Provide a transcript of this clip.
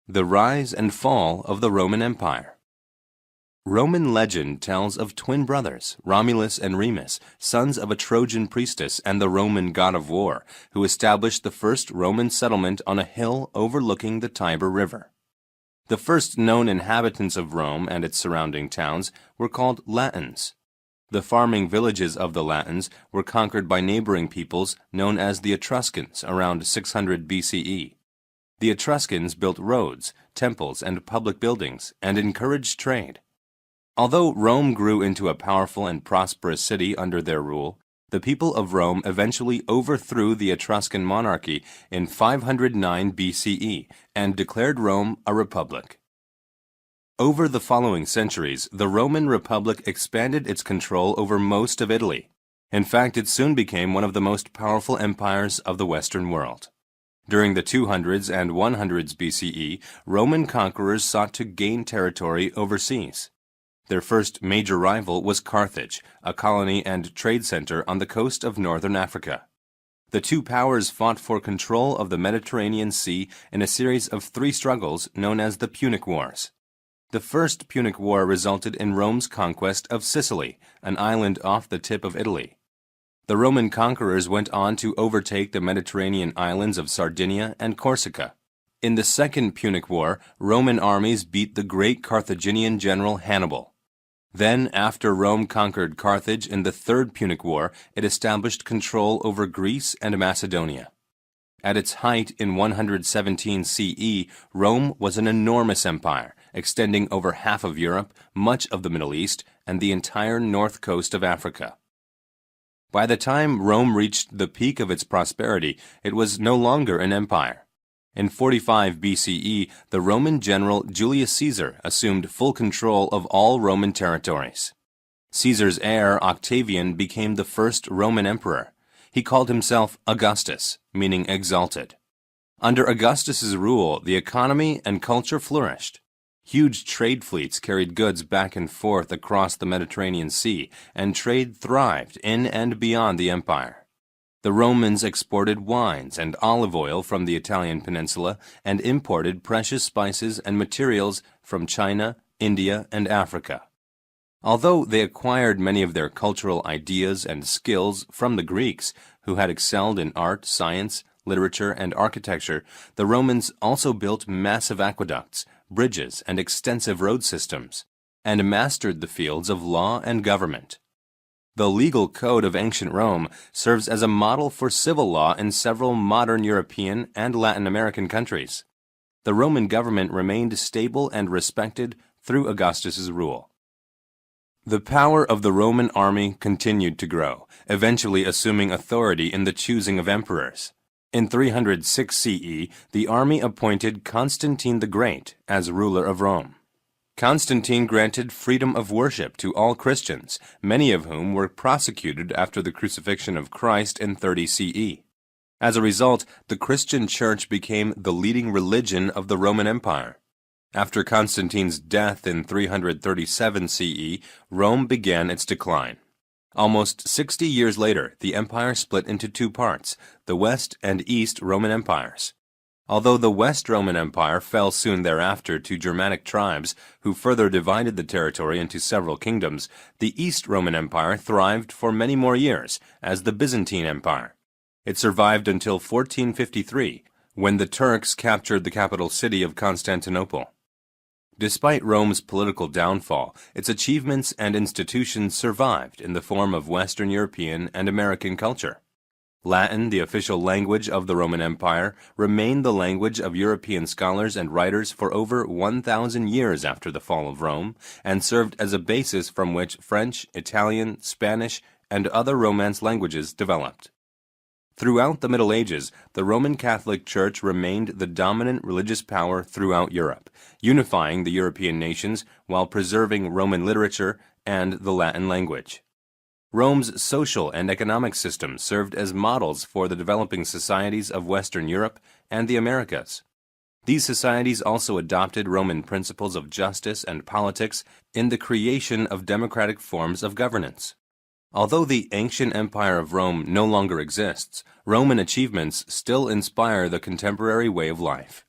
The rise and fall of the Roman Empire. Roman legend tells of twin brothers, Romulus and Remus, sons of a Trojan priestess and the Roman god of war, who established the first Roman settlement on a hill overlooking the Tiber River. The first known inhabitants of Rome and its surrounding towns were called Latins. The farming villages of the Latins were conquered by neighboring peoples known as the Etruscans around 600 BCE. The Etruscans built roads, temples, and public buildings, and encouraged trade. Although Rome grew into a powerful and prosperous city under their rule, the people of Rome eventually overthrew the Etruscan monarchy in 509 BCE and declared Rome a republic. Over the following centuries, the Roman Republic expanded its control over most of Italy. In fact, it soon became one of the most powerful empires of the Western world. During the 200s and 100s BCE, Roman conquerors sought to gain territory overseas. Their first major rival was Carthage, a colony and trade center on the coast of northern Africa. The two powers fought for control of the Mediterranean Sea in a series of three struggles known as the Punic Wars. The First Punic War resulted in Rome's conquest of Sicily, an island off the tip of Italy. The Roman conquerors went on to overtake the Mediterranean islands of Sardinia and Corsica. In the Second Punic War, Roman armies beat the great Carthaginian general Hannibal. Then, after Rome conquered Carthage in the Third Punic War, it established control over Greece and Macedonia. At its height in 117 CE, Rome was an enormous empire, extending over half of Europe, much of the Middle East, and the entire north coast of Africa. By the time Rome reached the peak of its prosperity, it was no longer an empire. In 45 BCE, the Roman general Julius Caesar assumed full control of all Roman territories. Caesar's heir, Octavian, became the first Roman emperor. He called himself Augustus, meaning exalted. Under Augustus's rule, the economy and culture flourished. Huge trade fleets carried goods back and forth across the Mediterranean Sea, and trade thrived in and beyond the empire. The Romans exported wines and olive oil from the Italian peninsula and imported precious spices and materials from China, India, and Africa. Although they acquired many of their cultural ideas and skills from the Greeks, who had excelled in art, science, literature, and architecture, the Romans also built massive aqueducts, bridges, and extensive road systems, and mastered the fields of law and government. The legal code of ancient Rome serves as a model for civil law in several modern European and Latin American countries. The Roman government remained stable and respected through Augustus's rule. The power of the Roman army continued to grow, eventually assuming authority in the choosing of emperors. In 306 CE, the army appointed Constantine the Great as ruler of Rome. Constantine granted freedom of worship to all Christians, many of whom were prosecuted after the crucifixion of Christ in 30 CE. As a result, the Christian Church became the leading religion of the Roman Empire. After Constantine's death in 337 CE, Rome began its decline. Almost 60 years later, the empire split into two parts, the West and East Roman Empires. Although the West Roman Empire fell soon thereafter to Germanic tribes, who further divided the territory into several kingdoms, the East Roman Empire thrived for many more years as the Byzantine Empire. It survived until 1453, when the Turks captured the capital city of Constantinople. Despite Rome's political downfall, its achievements and institutions survived in the form of Western European and American culture. Latin, the official language of the Roman Empire, remained the language of European scholars and writers for over 1,000 years after the fall of Rome, and served as a basis from which French, Italian, Spanish, and other Romance languages developed. Throughout the Middle Ages, the Roman Catholic Church remained the dominant religious power throughout Europe, unifying the European nations while preserving Roman literature and the Latin language. Rome's social and economic system served as models for the developing societies of Western Europe and the Americas. These societies also adopted Roman principles of justice and politics in the creation of democratic forms of governance. Although the ancient empire of Rome no longer exists, Roman achievements still inspire the contemporary way of life.